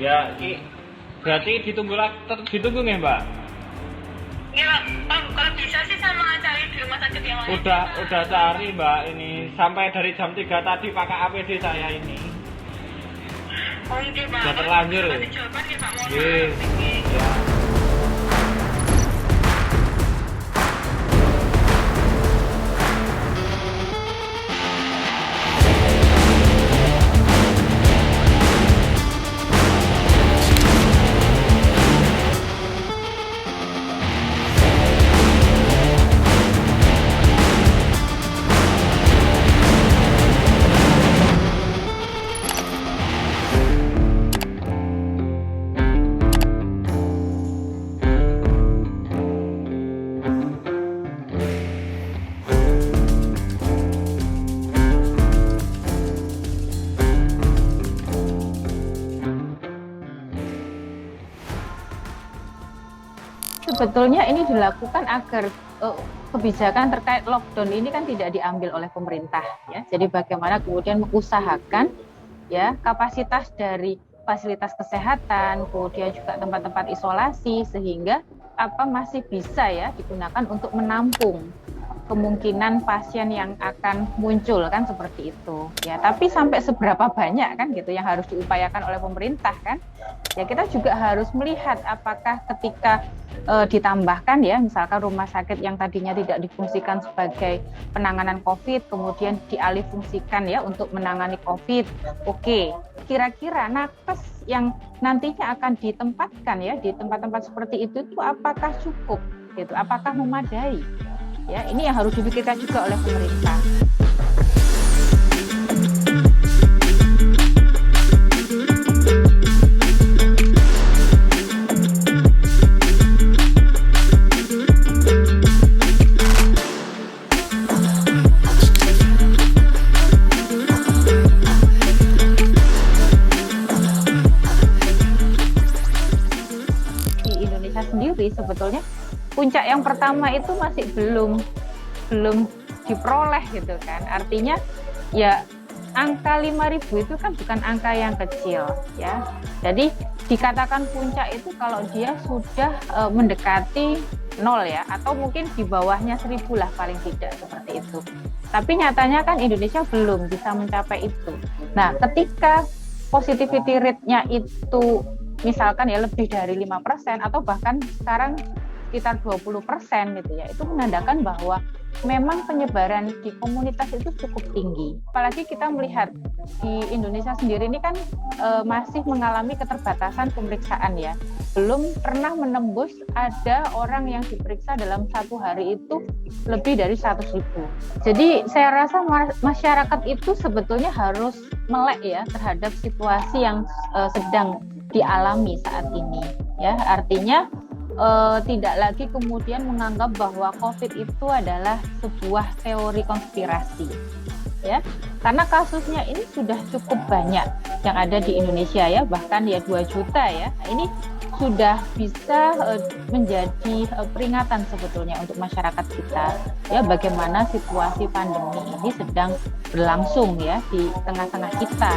Ya, berarti tetap ditunggu nggih, Mbak? Iya, kalau bisa sih sama cari di rumah sakit yang lain. Udah cari, Mbak, ini sampai dari jam 3 tadi pakai APD saya ini. Oh, iya, Pak. Udah terlanjur. Masih jawaban ya, Pak. Mohon Nggih. maaf. Ya. Sebetulnya ini dilakukan agar kebijakan terkait lockdown ini kan tidak diambil oleh pemerintah ya. Jadi bagaimana kemudian mengusahakan ya kapasitas dari fasilitas kesehatan, kemudian juga tempat-tempat isolasi sehingga masih bisa ya digunakan untuk menampung kemungkinan pasien yang akan muncul kan seperti itu ya. Tapi sampai seberapa banyak kan gitu yang harus diupayakan oleh pemerintah kan ya, kita juga harus melihat apakah ketika ditambahkan ya misalkan rumah sakit yang tadinya tidak difungsikan sebagai penanganan COVID kemudian dialihfungsikan ya untuk menangani COVID. Oke, kira-kira nakes yang nantinya akan ditempatkan ya di tempat-tempat seperti itu apakah cukup gitu, apakah memadai? Ya, ini yang harus dipikirkan juga oleh pemerintah. Di Indonesia sendiri sebetulnya puncak yang pertama itu masih belum diperoleh gitu kan. Artinya ya angka 5.000 itu kan bukan angka yang kecil ya. Jadi dikatakan puncak itu kalau dia sudah mendekati 0 ya, atau mungkin di bawahnya 1.000 lah paling tidak seperti itu. Tapi nyatanya kan Indonesia belum bisa mencapai itu. Nah, ketika positivity rate-nya itu misalkan ya lebih dari 5% atau bahkan sekarang sekitar 20% gitu ya, itu menandakan bahwa memang penyebaran di komunitas itu cukup tinggi. Apalagi kita melihat di Indonesia sendiri ini kan masih mengalami keterbatasan pemeriksaan ya. Belum pernah menembus ada orang yang diperiksa dalam satu hari itu lebih dari 100.000. Jadi saya rasa masyarakat itu sebetulnya harus melek ya terhadap situasi yang sedang dialami saat ini ya. Artinya tidak lagi kemudian menganggap bahwa COVID itu adalah sebuah teori konspirasi ya, karena kasusnya ini sudah cukup banyak yang ada di Indonesia ya, bahkan ya 2 juta ya. Nah, ini sudah bisa menjadi peringatan sebetulnya untuk masyarakat kita ya, bagaimana situasi pandemi ini sedang berlangsung ya di tengah-tengah kita.